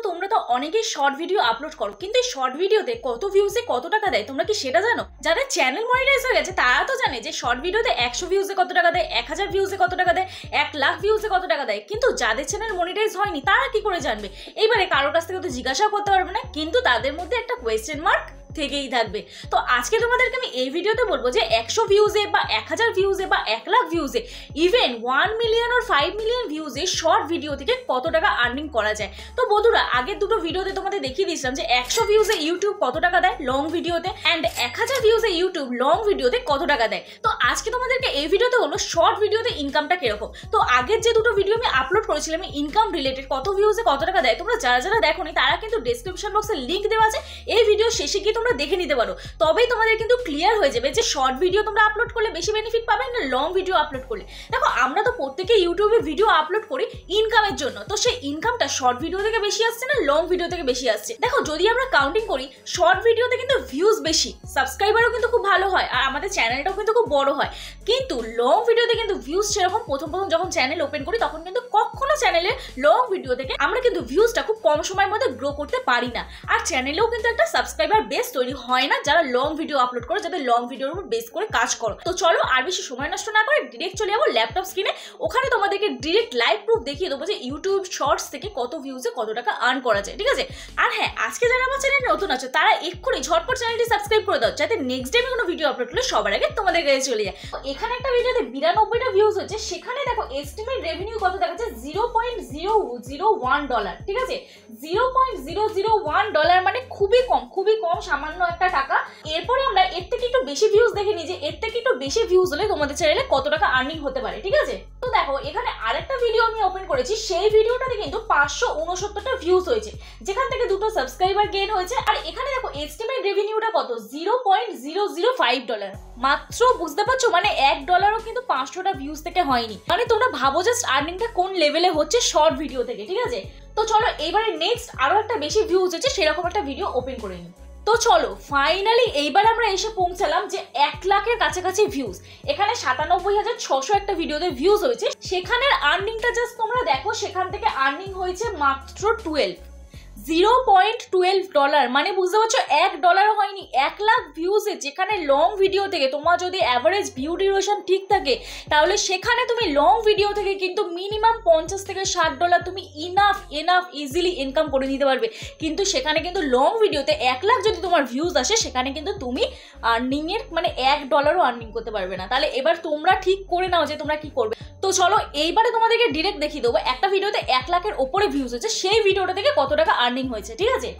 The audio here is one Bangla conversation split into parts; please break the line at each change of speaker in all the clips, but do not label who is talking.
তোমরা তো অনেকেই শর্ট ভিডিও আপলোড করো, কিন্তু এই শর্ট ভিডিওতে কত ভিউজে কত টাকা দেয় তোমরা কি সেটা জানো? যাদের চ্যানেল মনিটাইজ হয়ে গেছে তারা তো জানে যে শর্ট ভিডিওতে 100 ভিউজে কত টাকা দেয়, 1000 ভিউজে কত টাকা দেয়, 1 লাখ ভিউজে কত টাকা দেয়। কিন্তু যাদের চ্যানেল মনিটাইজ হয়নি তারা কি করে জানবে? এইবারে কারোর কাছ থেকে তো জিজ্ঞাসা করতে পারবে না, কিন্তু তাদের মধ্যে একটা কোয়েশ্চেন মার্ক থেকেই থাকবে। তো আজকে তোমাদেরকে আমি এই ভিডিওতে বলবো যে 100 ভিউজে বা 1000 ভিউজে বা 1 লাখ ভিউজে, ইভেন 1 মিলিয়ন আর 5 মিলিয়ন ভিউজে শর্ট ভিডিও থেকে কত টাকা আর্নিং করা যায়। তো বন্ধুরা, আগের দুটো ভিডিওতে তোমাদের দেখিয়ে দিয়েছিলাম যে 100 ভিউজে ইউটিউব কত টাকা দেয় লং ভিডিওতে, অ্যান্ড 1000 ভিউজে ইউটিউব লং ভিডিওতে কত টাকা দেয়। তো আজকে তোমাদেরকে এই ভিডিওতে হলো শর্ট ভিডিওতে ইনকামটা কিরকম। তো আগের যে দুটো ভিডিও আমি আপলোড করেছিলাম ইনকাম রিলেটেড, কত ভিউজে কত টাকা দেয়, তোমরা যারা যারা দেখোনি তারা কিন্তু ডেসক্রিপশন বক্সে লিঙ্ক দেওয়া আছে, এই ভিডিও শেষে গিয়ে তোমরা দেখে নিতে পারো। তবেই তোমাদের কিন্তু ক্লিয়ার হয়ে যাবে যে শর্ট ভিডিও তোমরা আপলোড করলে বেশি বেনিফিট পাবে না লং ভিডিও আপলোড করলে। দেখো, আমরা তো প্রত্যেকে ইউটিউবে ভিডিও আপলোড করি ইনকামের জন্য, তো সেই ইনকামটা শর্ট ভিডিও থেকে বেশি আসছে না লং ভিডিও থেকে বেশি আসছে? দেখো, যদি আমরা কাউন্টিং করি শর্ট ভিডিওতে কিন্তু ভিউজ বেশি, সাবস্ক্রাইবারও কিন্তু খুব ভালো হয়, আর আমাদের চ্যানেলটাও কিন্তু খুব বড় হয়। কিন্তু লং ভিডিওতে কিন্তু ভিউজ সেরকম, প্রথম যখন চ্যানেল ওপেন করি তখন কিন্তু কখনো চ্যানেলে লং ভিডিও থেকে আমরা কিন্তু ভিউজটা খুব কম সময়ের মধ্যে গ্রো করতে পারি না, আর চ্যানেলেও কিন্তু একটা সাবস্ক্রাইবার বেস তৈরি হয় না যারা লং ভিডিও আপলোড করো, যাদের লং ভিডিওর উপর বেস করে কাজ করো। তো চলো আর বেশি সময় নষ্ট না করে ডিরেক্ট চলে যাবো ল্যাপটপ স্ক্রিনে। ওখানে তোমাদেরকে ডিরেক্ট লাইভ প্রুফ দেখিয়ে দেবো যে ইউটিউব শর্টস থেকে কত ভিউজে কত টাকা আর্ন করা যায়, ঠিক আছে? আর হ্যাঁ, আজকে যারা আমার চ্যানেলে নতুন আছো তারা এক্ষুনি ঝটপট চ্যানেলটি সাবস্ক্রাইব করে দাও, যাতে নেক্সট টাইমে কোনো ভিডিও আপলোড করলে সবার আগে তোমাদের কাছে চলে যায়। এখানে একটা ভিডিওতে 92টা ভিউজ হচ্ছে, সেখানে দেখো এস্টিমেট রেভিনিউ কত দেখাচ্ছে, $0.001, ঠিক আছে? $0.001 মানে খুবই কম, সামান্য একটা টাকা। এরপরে আমরা এর থেকে একটু বেশি ভিউজ দেখে নিই যে এর থেকে একটু বেশি ভিউজ হলে তোমাদের চ্যানেলে কত টাকা আর্নিং হতে পারে, ঠিক আছে? তো দেখো, এখানে আরেকটা ভিডিও আমি ওপেন করেছি, সেই ভিডিওটাতে কিন্তু 569টা ভিউজ হয়েছে, যেখান থেকে দুটো সাবস্ক্রাইবার গেইন হয়েছে। আর এখানে দেখো এস্টিমেট রেভিনিউটা কত, $0.005 মাত্র। বুঝতে পারছো, মানে $1ও কিন্তু 500টা ভিউজ থেকে হয়নি। মানে তোমরা ভাবো জাস্ট আর্নিংটা কোন লেভেলে হচ্ছে শর্ট ভিডিও থেকে, ঠিক আছে? তো চলো এইবারে নেক্সট আরো একটা বেশি ভিউজ হচ্ছে সেরকম একটা ভিডিও ওপেন করে নিই। তো চলো ফাইনালি এইবার আমরা এসে পৌঁছালাম যে 1 লাখের কাছাকাছি ভিউজ। এখানে 97,600 একটা ভিডিওতে ভিউজ হয়েছে, সেখানের আর্নিংটা জাস্ট তোমরা দেখো, সেখান থেকে আর্নিং হয়েছে মাত্র $0.12, মানে বুঝতে পারছো $1 হয়নি। 1 লাখ ভিউজে, যেখানে লং ভিডিও থেকে তোমার যদি অ্যাভারেজ ভিউ ডিউরেশন ঠিক থাকে তাহলে সেখানে তুমি লং ভিডিও থেকে কিন্তু মিনিমাম $50 থেকে $60 তুমি ইনাফ ইজিলি ইনকাম করে নিতে পারবে। কিন্তু সেখানে কিন্তু লং ভিডিওতে 1 লাখ যদি তোমার ভিউজ আসে সেখানে কিন্তু তুমি আর্নিংয়ের মানে $1ও আর্নিং করতে পারবে না। তাহলে এবার তোমরা ঠিক করে নাও যে তোমরা কি করবে। তো চলো এইবারে তোমাদেরকে ডিরেক্ট দেখিয়ে দেবো একটা ভিডিওতে 1 লাখের ওপরে ভিউজ হচ্ছে, সেই ভিডিওটা থেকে কত টাকা আর্নিং হয়েছে, ঠিক আছে?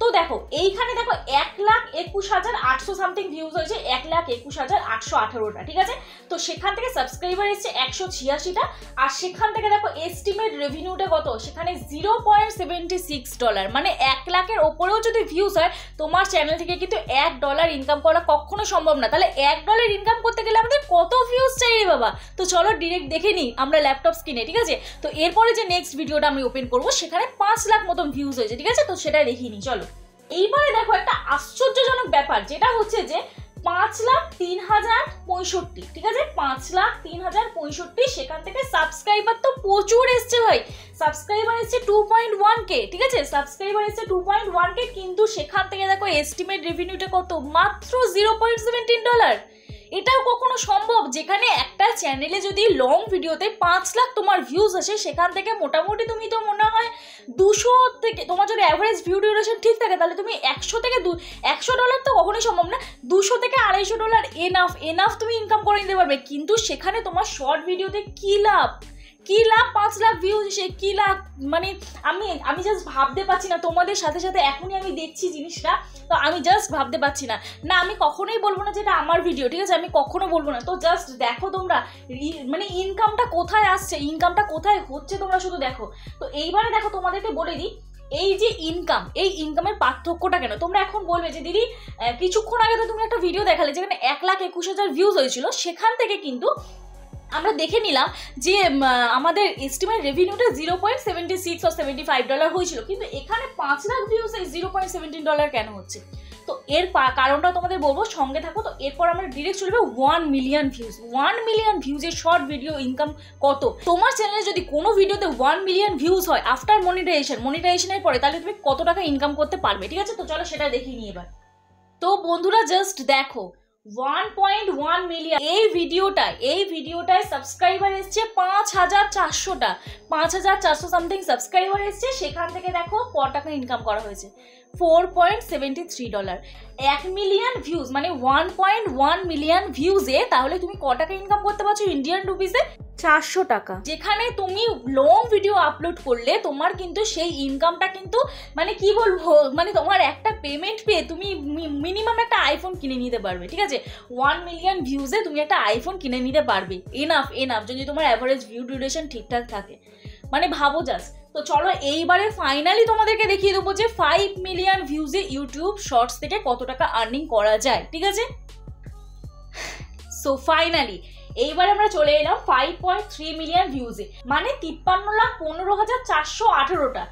তো দেখো এইখানে দেখো 1,21,800 সামথিং ভিউজ হয়েছে, 1,21,818টা, ঠিক আছে? তো সেখান থেকে সাবস্ক্রাইবার এসছে 186টা, আর সেখান থেকে দেখো এস্টিমেট রেভিনিউটা কত, সেখানে $0.76, মানে 1 লাখের ওপরেও যদি ভিউজ হয় তোমার চ্যানেল থেকে কিন্তু $1 ইনকাম করা কখনো সম্ভব না। তাহলে $1 ইনকাম করতে গেলে আমাদের কত ভিউজ চাই রে বাবা? তো চলো ডিরেক্ট দেখে নিই আমরা ল্যাপটপ স্ক্রিনে, ঠিক আছে? তো এরপরে যে নেক্সট ভিডিওটা আমি ওপেন করবো সেখানে 5 লাখ মতন ভিউজ হয়েছে, ঠিক আছে? তো সেটা দেখিয়ে নিই চলো। এইবারে দেখো একটা আশ্চর্যজনক ব্যাপার, যেটা হচ্ছে যে 5,03,065, ঠিক আছে? 5,03,065, সেখান থেকে সাবস্ক্রাইবার তো প্রচুর এসছে ভাই, সাবস্ক্রাইবার এসছে 2.1K, ঠিক আছে? সাবস্ক্রাইবার এসছে 2.1K, কিন্তু সেখান থেকে দেখো এস্টিমেট রেভিনিউটা কত, মাত্র $0.17। এটাও কখনো সম্ভব? যেখানে একটা চ্যানেলে যদি লং ভিডিওতে 5 লাখ তোমার ভিউজ আসে, সেখান থেকে মোটামুটি তুমি তো মনে হয় 200 থেকে, তোমার যদি অ্যাভারেজ ভিউ ডিউরেশন ঠিক থাকে তাহলে তুমি $100 তো কখনোই সম্ভব না, $200 থেকে $250 এনাফ তুমি ইনকাম করে নিতে পারবে। কিন্তু সেখানে তোমার শর্ট ভিডিওতে কি লাভ 5 লাখ ভিউজ এসে কি লাভ, মানে আমি জাস্ট ভাবতে পারছি না। তোমাদের সাথে সাথে এখনই আমি দেখছি জিনিসটা, তো আমি জাস্ট ভাবতে পারছি না। আমি কখনোই বলবো না যেটা আমার ভিডিও, ঠিক আছে? আমি কখনো বলবো না। তো জাস্ট দেখো তোমরা, মানে ইনকামটা কোথায় আসছে, ইনকামটা কোথায় হচ্ছে, তোমরা শুধু দেখো। তো এইবারে দেখো তোমাদেরকে বলে দিই এই যে ইনকাম, এই ইনকামের পার্থক্যটা কেন। তোমরা এখন বলবে যে দিদি কিছুক্ষণ আগে তো তুমি একটা ভিডিও দেখালে যেখানে 1,21,000 ভিউজ হয়েছিল, সেখান থেকে কিন্তু আমরা দেখে নিলাম যে আমাদের এস্টিমেট রেভিনিউটা $0.76 or $75 হয়েছিল, কিন্তু এখানে 5 লাখ ভিউজে $0.17 কেন হচ্ছে? তো এর কারণটা তোমাদের বলবো, সঙ্গে থাকো। তো এরপর আমরা ডিরেক্ট চলবে 1 মিলিয়ন ভিউজ। 1 মিলিয়ন ভিউজের শর্ট ভিডিও ইনকাম কত? তোমার চ্যানেলে যদি কোনো ভিডিওতে 1 মিলিয়ন ভিউজ হয় আফটার মনিটাইজেশনের পরে, তাহলে তুমি কত টাকা ইনকাম করতে পারবে, ঠিক আছে? তো চলো সেটা দেখিয়ে নিই এবার। তো বন্ধুরা জাস্ট দেখো 1.1 মিলিয়ন এই ভিডিওটায় সাবস্ক্রাইবার এসছে 5400টা, 5400 সামথিং সাবস্ক্রাইবার এসছে। সেখান থেকে দেখো কত টাকা ইনকাম করা হয়েছে, $4.73। 1 মিলিয়ন ভিউজ মানে 1.1 মিলিয়ন ভিউজে তাহলে তুমি কত টাকা ইনকাম করতে পারছো ইন্ডিয়ান রুপিসে? 400 টাকা। যেখানে তুমি লং ভিডিও আপলোড করলে তোমার কিন্তু সেই ইনকামটা কিন্তু মানে কি বলবো, মানে তোমার একটা পেমেন্ট পেয়ে তুমি মিনিমাম একটা আইফোন কিনে নিতে পারবে, ঠিক আছে? 1 মিলিয়ন ভিউজে তুমি একটা আইফোন কিনে নিতে পারবে, এনাফ যদি তোমার অ্যাভারেজ ভিউ ডিউরেশন ঠিকঠাক থাকে, মানে ভাবো জাস্ট। তো চলো এইবারে ফাইনালি তোমাদেরকে দেখিয়ে দেবো যে 5 মিলিয়ন ভিউজে ইউটিউব শর্টস থেকে কত টাকা আর্নিং করা যায়, ঠিক আছে? সো ফাইনালি এইবার আমরা চলে এলাম 5.3 মিলিয়ন ভিউজে, মানে 53,15,418টা।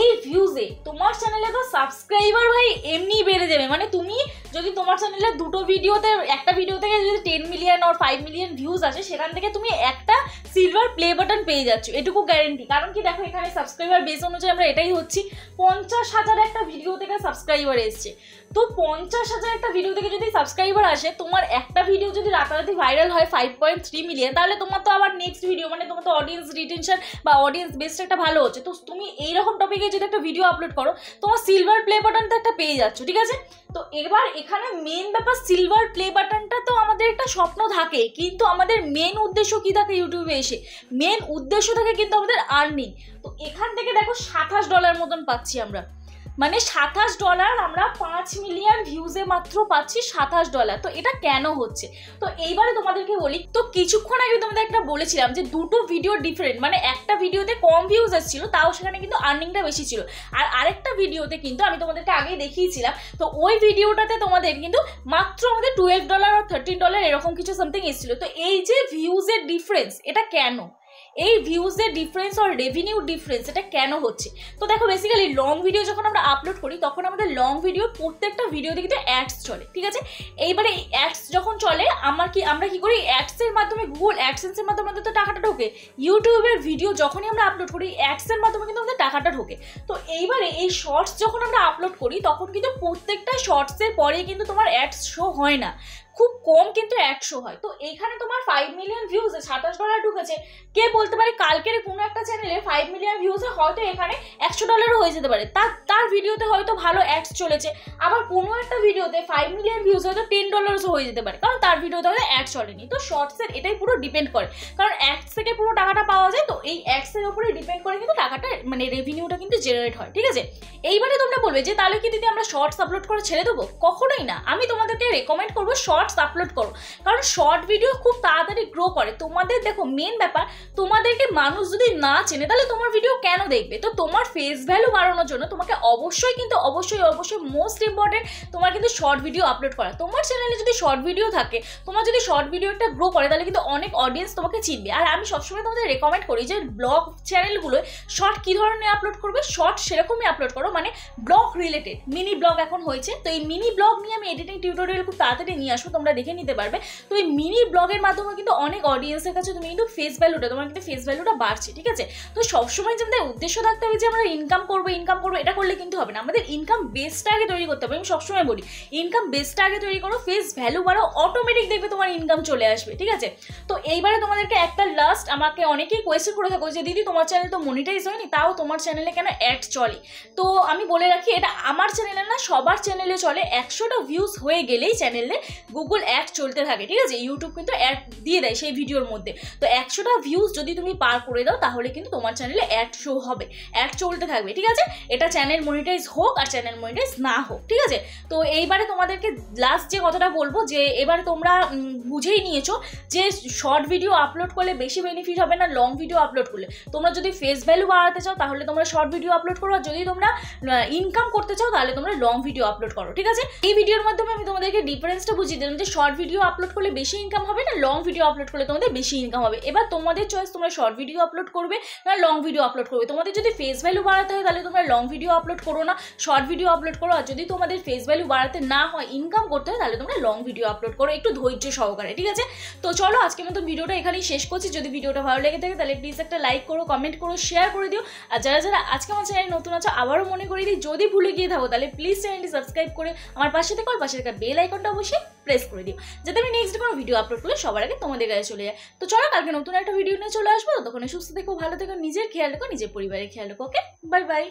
এই ভিউজে তোমার চ্যানেলে তো সাবস্ক্রাইবার ভাই এমনি বেড়ে যাবে। মানে তুমি যদি তোমার চ্যানেলে একটা ভিডিও থেকে যদি 10 মিলিয়ন আর 5 মিলিয়ন ভিউজ আসে, সেখান থেকে তুমি একটা সিলভার প্লে বাটন পেয়ে যাচ্ছ, এটুকু গ্যারেন্টি। কারণ কি দেখো এখানে সাবস্ক্রাইবার বেস অনুযায়ী আমরা এটাই হচ্ছি, 50,000 একটা ভিডিও থেকে সাবস্ক্রাইবার এসছে। তো 50,000 একটা ভিডিও থেকে যদি সাবস্ক্রাইবার আসে, তোমার একটা ভিডিও যদি রাতারাতি ভাইরাল হয় 5.3 মিলিয়ন, তাহলে তোমার তো আবার নেক্সট ভিডিও মানে তোমার তো অডিয়েন্স রিটেনশন বা অডিয়েন্স বেসটা একটা ভালো হচ্ছে। তো তুমি এইরকম টপিকে যদি একটা ভিডিও আপলোড করো, তোমার সিলভার প্লে বাটনটা একটা পেয়ে যাচ্ছ, ঠিক আছে? তো এবার এখানে মেন ব্যাপার সিলভার প্লে বাটনটা তো আমাদের একটা স্বপ্ন থাকে, কিন্তু আমাদের মেন উদ্দেশ্য কি থাকে ইউটিউবে এসে? মেন উদ্দেশ্য থাকে কিন্তু আমাদের আর্নিং। তো এখান থেকে দেখো $27 মতন পাচ্ছি আমরা, মানে $27 আমরা 5 মিলিয়ন ভিউজে মাত্র পাচ্ছি $27। তো এটা কেন হচ্ছে? তো এইবারে তোমাদেরকে বলি। তো কিছুক্ষণ আগে তোমাদের একটা বলেছিলাম যে দুটো ভিডিও ডিফারেন্ট, মানে একটা ভিডিওতে কম ভিউজ আসছিল, তাও সেখানে কিন্তু আর্নিংটা বেশি ছিল, আর আরেকটা ভিডিওতে কিন্তু আমি তোমাদেরকে আগেই দেখিয়েছিলাম, তো ওই ভিডিওটাতে তোমাদের কিন্তু মাত্র আমাদের $12 আর $13 এরকম কিছু সামথিং এসেছিল। তো এই যে ভিউজের ডিফারেন্স, এটা কেন? এই ভিউজের ডিফারেন্স আর রেভিনিউ ডিফারেন্স এটা কেন হচ্ছে? তো দেখো বেসিক্যালি লং ভিডিও যখন আমরা আপলোড করি, তখন আমাদের লং ভিডিও প্রত্যেকটা ভিডিওতে কিন্তু অ্যাডস চলে, ঠিক আছে? এইবারে অ্যাডস যখন চলে আমরা কি করি, অ্যাডসের মাধ্যমে গুগল অ্যাডসেন্সের মাধ্যমে আমাদের তো টাকাটা ঢোকে। ইউটিউবের ভিডিও যখনই আমরা আপলোড করি অ্যাডসের মাধ্যমে কিন্তু আমাদের টাকাটা ঢোকে। তো এইবারে এই শর্টস যখন আমরা আপলোড করি, তখন কিন্তু প্রত্যেকটা শর্টসের পরে কিন্তু তোমার অ্যাডস শো হয় না, খুব কম কিন্তু 100 হয়। তো এখানে তোমার 5 মিলিয়ন ভিউজে $27 ঢুকেছে। কে বলতে পারে কালকের কোনো একটা চ্যানেলে 5 মিলিয়ন ভিউজে হয়তো এখানে $100 হয়ে যেতে পারে, তার ভিডিওতে হয়তো ভালো অ্যাডস চলেছে। আবার কোনো একটা ভিডিওতে 5 মিলিয়ন ভিউজ হয়তো $10 হয়ে যেতে পারে, কারণ তার ভিডিওতে হয়তো অ্যাড চলেনি। তো শর্টসের এটাই পুরো ডিপেন্ড করে, কারণ অ্যাডস থেকে পুরো টাকাটা পাওয়া যায়। তো এই অ্যাডসের উপরে ডিপেন্ড করে কিন্তু টাকাটা মানে রেভিনিউটা কিন্তু জেনারেট হয়, ঠিক আছে? এইবারে তোমরা বলবে যে তাহলে কি দিদি আমরা শর্টস আপলোড করে ছেড়ে দেবো? কখনোই না। আমি তোমাদেরকে রেকমেন্ড করবো শর্টস আপলোড করো, কারণ শর্ট ভিডিও খুব তাড়াতাড়ি গ্রো করে। তোমাদের দেখো মেন ব্যাপার, তোমাদেরকে মানুষ যদি না চেনে তাহলে তোমার ভিডিও কেন দেখবে? তো তোমার ফেস ভ্যালু বাড়ানোর জন্য তোমাকে অবশ্যই মোস্ট ইম্পর্টেন্ট তোমার কিন্তু শর্ট ভিডিও আপলোড করা। তোমার চ্যানেলে যদি শর্ট ভিডিও থাকে, তোমার যদি শর্ট ভিডিওটা গ্রো করে, তাহলে কিন্তু অনেক অডিয়েন্স তোমাকে চিনবে। আর আমি সবসময় তোমাদের রেকমেন্ড করি যে ব্লগ চ্যানেলগুলোয় শর্ট কী ধরনের আপলোড করবে, শর্ট সেরকমই আপলোড করো, মানে ব্লগ রিলেটেড। মিনি ব্লগ এখন হয়েছে, তো এই মিনি ব্লগ নিয়ে আমি এডিটিং টিউটোরিয়াল খুব তাড়াতাড়ি নিয়ে আসবো, তোমরা দেখে নিতে পারবে। তো এই মিনি ব্লগের মাধ্যমে কিন্তু অনেক অডিয়েন্সের কাছে তুমি কিন্তু তোমার কিন্তু ফেস ভ্যালুটা বাড়ছে, ঠিক আছে? তো সবসময় যে আমাদের উদ্দেশ্য থাকতে হবে যে আমরা ইনকাম করবো, এটা করলে কিন্তু হবে না। আমাদের ইনকাম বেসটা আগে তৈরি করতে হবে। আমি সবসময় বলি ইনকাম বেসটা আগে তৈরি করো, ফেস ভ্যালু বাড়াও, অটোমেটিক দেখবে তোমার ইনকাম চলে আসবে, ঠিক আছে? তো এইবারে তোমাদেরকে একটা লাস্ট, আমাকে অনেকেই কোয়েশ্চেন করে থাকো যে দিদি তোমার চ্যানেল তো মনিটাইজ হয়নি, তাও তোমার চ্যানেলে কেন অ্যাড চলে? তো আমি বলে রাখি, এটা আমার চ্যানেলে না, সবার চ্যানেলে চলে। 100টা ভিউজ হয়ে গেলেই চ্যানেলে গুগল অ্যাড চলতে থাকে, ঠিক আছে? ইউটিউব কিন্তু অ্যাড দিয়ে দেয় সেই ভিডিওর মধ্যে। তো 100টা ভিউজ যদি তুমি পার করে দাও, তাহলে কিন্তু তোমার চ্যানেলে অ্যাড শো হবে, অ্যাড চলতে থাকবে, ঠিক আছে? এটা চ্যানেল মনিটাইজ হোক আর চ্যানেল মনিটাইজ না হোক, ঠিক আছে? তো এইবারে তোমাদেরকে লাস্ট যে কথাটা বলবো, যে এবারে তোমরা বুঝেই নিয়েছো যে শর্ট ভিডিও আপলোড করলে বেশি বেনিফিট হবে না লং ভিডিও আপলোড করলে। তোমরা যদি ফেস ভ্যালু বাড়াতে চাও, তাহলে তোমরা শর্ট ভিডিও আপলোড করো, আর যদি তোমরা ইনকাম করতে চাও তাহলে তোমরা লং ভিডিও আপলোড করো, ঠিক আছে? এই ভিডিওর মাধ্যমে আমি তোমাদেরকে ডিফারেন্সটা বুঝিয়ে দিলাম যে শর্ট ভিডিও আপলোড করলে বেশি ইনকাম হবে না লং ভিডিও আপলোড করলে তোমাদের বেশি ইনকাম হবে। এবার তোমাদের চয়েস, তোমরা শর্ট ভিডিও আপলোড করবে না লং ভিডিও আপলোড করবে। তোমাদের যদি ফেস ভ্যালু বাড়াতে হয় তাহলে তোমরা লং ভিডিও আপলোড করো না, শর্ট ভিডিও আপলোড করো। আর যদি তোমাদের ফেস ভ্যালু বাড়াতে না হয়, ইনকাম করতে হয়, তাহলে তোমরা লং ভিডিও আপলোড করো একটু ধৈর্য সহকারে, ঠিক আছে? তো চলো আজকের মতো ভিডিওটা এখানেই শেষ করছি। যদি ভিডিওটা ভালো লেগে থাকে তাহলে প্লিজ একটা লাইক করো, কমেন্ট করো, শেয়ার করে দিও। আর যারা যারা আজকে আমার চ্যানেলে নতুন আছো আবারও মনে করিয়ে দিই, যদি ভুলে গিয়ে থাকো তাহলে প্লিজ চ্যানেলটি সাবস্ক্রাইব করে আমার পাশে থেকো, আর পাশে থাকা বেল আইকনটা অবশ্যই প্রেস করে দিও, যাতে আমি নেক্সট কোনো ভিডিও আপলোড করলে সবার আগে তোমাদের কাছে চলে যায়। তো চলো কালকে নতুন একটা ভিডিও নিয়ে চলে আসবো। তখন সুস্থ থেকো, ভালো থেকো, নিজের খেয়াল রাখো, নিজের পরিবারের খেয়াল রাখো। ওকে, বাই বাই।